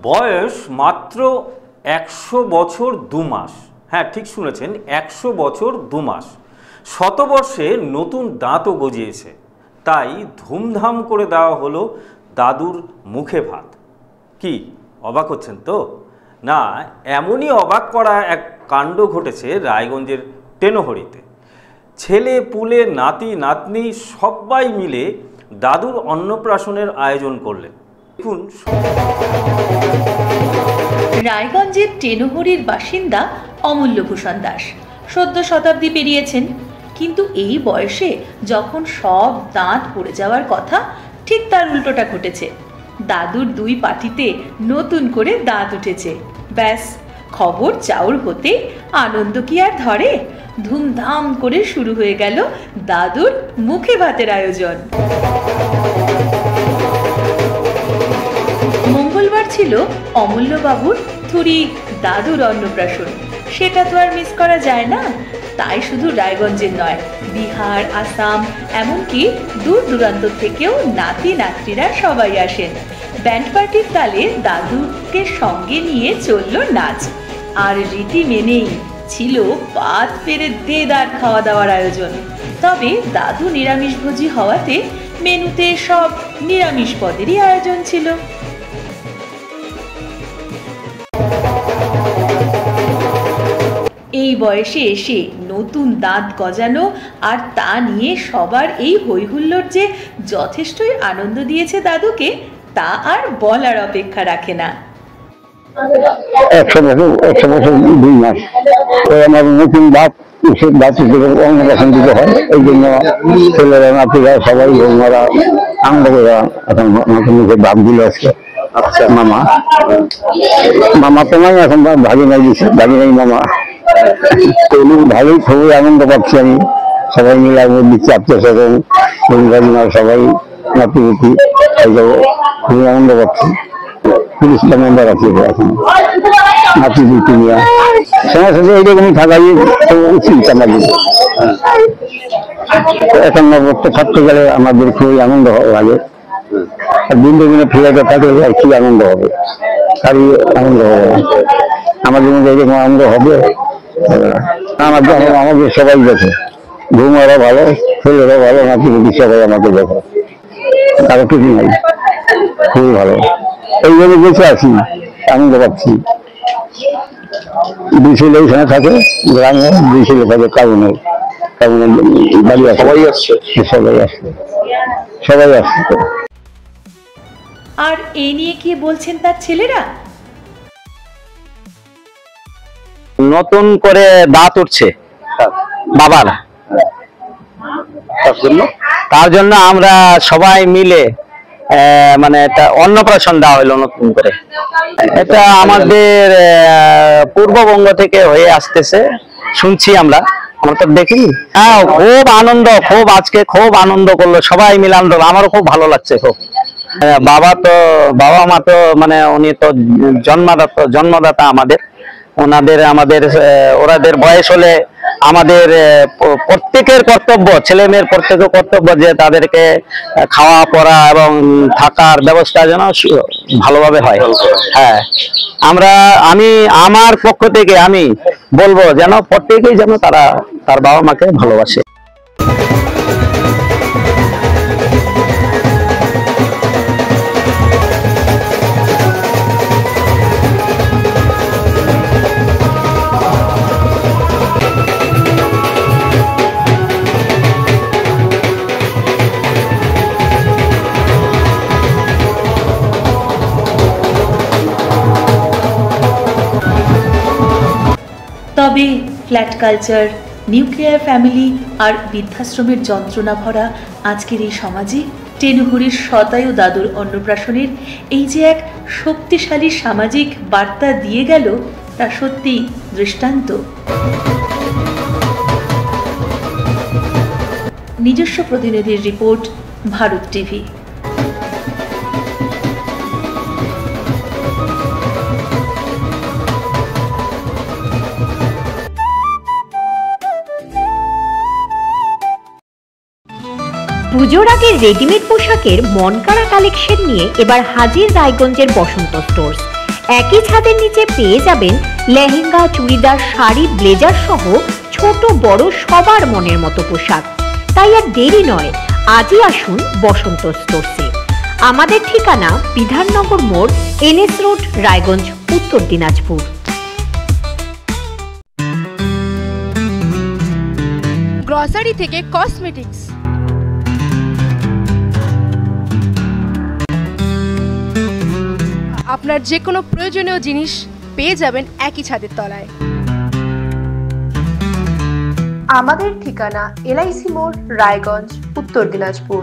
বয়স মাত্র 100 বছর 2 মাস। হ্যাঁ, ঠিক শুনেছেন, 100 বছর 2 মাস। শতবর্ষে নতুন দাঁতও গজিয়েছে, তাই ধুমধাম করে দেওয়া হলো দাদুর মুখে ভাত। কি অবাক হচ্ছেন তো? না, এমনই অবাক করা এক কাণ্ড ঘটেছে রায়গঞ্জের টেনহরিতে। ছেলে পুলে নাতি নাতনি সবাই মিলে দাদুর অন্নপ্রাশনের আয়োজন করলেন। দেখুন, রায়গঞ্জের টেনহরির বাসিন্দা অমূল্যভূষণ দাস সদ্য শতাব্দী পেরিয়েছেন, কিন্তু এই বয়সে যখন সব দাঁত পড়ে যাওয়ার কথা, ঠিক তার উল্টোটা ঘটেছে। দাদুর 2 পাটিতে নতুন করে দাঁত উঠেছে। ব্যাস, খবর চাউর হতে আনন্দ কি আর ধরে? ধুমধাম করে শুরু হয়ে গেল দাদুর মুখে ভাতের আয়োজন। মঙ্গলবার ছিল অমূল্যবাবুর থুরি দাদুর অন্নপ্রাশন। সেটা তো আর মিস করা যায় না। তাই শুধু রায়গঞ্জের নয়, বিহার, আসাম, এমনকি দূর দূরান্ত থেকেও নাতি নাতনিরা সবাই আসেন। ব্যান্ড পার্টির তালে দাদুকে সঙ্গে নিয়ে চলল নাচ, আর রীতি মেনেই ছিল পাত পেরে দেদার খাওয়া দাওয়ার আয়োজন। তবে দাদু নিরামিষভোজী হওয়াতে মেনুতে সব নিরামিষ পদেরই আয়োজন ছিল। এই বয়সে এসে নতুন দাঁত গজানো আর তা নিয়ে সবার এই হইহুল্লোড় যে যথেষ্টই আনন্দ দিয়েছে দাদুকে, তা আর বলার অপেক্ষা রাখে না। 100 বছর 2 মাস আমার নতুন দাঁত অন্নপ্রাশন দিতে হয়। এই জন্য ছেলেরা নাতিরা সবাই ওনারা আনন্দ করে এখন নতুন মুখে দাঁত দিল আজকে। আচ্ছা, মামা তো নাই, এখন ভাগি নাই দিচ্ছে, ভাগি নাই মামা। ভালোই, খুবই আনন্দ পাচ্ছি আমি। সবাই মিলে আমি দিচ্ছি, আত্মীয় স্বজন সবাই নাতি নাতি, খুবই আনন্দ পাচ্ছি। 30টা মেম্বার আছে এখন, নাতি দুটি নিয়ে সমাজ সাথে এইরকমই থাকাই উচিত আমাদের। এখন নববর্ষে থাকতে গেলে আমাদের খুবই আনন্দ লাগে। দিন দিনে ফিরে থাকলে কি আনন্দ হবে? কারই আনন্দ হবে না। আমাদের মধ্যে এরকম আনন্দ হবে আমাদের সবাই দেখে। ঘুমারা ভালো, ছেলেরা ভালো, নাতি নাতি সবাই আমাকে দেখে, কারো কিছু নাই। খুবই ভালো, এই জন্য বেঁচে আছি, আনন্দ পাচ্ছি। 2 ছেলে এখানে থাকে গ্রামে, 2 ছেলে থাকে টাউনে। বাড়ি আছে, সবাই আসছে। আর এই নিয়ে কি বলছেন তার ছেলেরা? নতুন করে দাঁত উঠছে বাবার, তার জন্য আমরা সবাই মিলে মানে একটা অন্নপ্রাশন দেওয়া হলো নতুন করে। এটা আমাদের পূর্ববঙ্গ থেকে হয়ে আসতেছে, শুনছি আমরা তো দেখিনি। হ্যাঁ, খুব আনন্দ, আজকে খুব আনন্দ করলো সবাই মিলে আনন্দ। আমারও খুব ভালো লাগছে খুব। বাবা মা তো মানে উনি তো জন্মদাতা আমাদের। ওনাদের বয়স হলে আমাদের প্রত্যেকের কর্তব্য, ছেলে মেয়ের প্রত্যেকের কর্তব্য যে তাদেরকে খাওয়া পড়া এবং থাকার ব্যবস্থা যেন ভালোভাবে হয়। হ্যাঁ, আমি আমার পক্ষ থেকে আমি বলবো যেন প্রত্যেকেই যেন তারা তার বাবা মাকে ভালোবাসে। তবে ফ্ল্যাট কালচার, নিউক্লিয়ার ফ্যামিলি আর বৃদ্ধাশ্রমের যন্ত্রণা ভরা আজকের এই সমাজে টেনহরির শতায়ু দাদুর অন্নপ্রাশনের এই যে এক শক্তিশালী সামাজিক বার্তা দিয়ে গেল, তা সত্যি দৃষ্টান্ত। নিজস্ব প্রতিনিধির রিপোর্ট, ভারত টিভি। পুজোর আগে রেডিমেড পোশাকের মনকাড়া কালেকশন নিয়ে এবার হাজির রায়গঞ্জের বসন্ত স্টোর্স। একই ছাদের নিচে পেয়ে যাবেন লেহেঙ্গা, চুড়িদার, শাড়ি, ব্লেজার সহ ছোট বড় সবার মনের মতো পোশাক। তাই আর দেরি নয়, আজই আসুন বসন্ত স্টোরসে। আমাদের ঠিকানা বিধাননগর মোড়, NS রোড, রায়গঞ্জ, উত্তর দিনাজপুর। গ্রসারি থেকে কসমেটিক্স, আপনার যে কোনো প্রয়োজনীয় জিনিস পেয়ে যাবেন একই ছাদের তলায়। আমাদের ঠিকানা LIC মোড়, রায়গঞ্জ, উত্তর দিনাজপুর।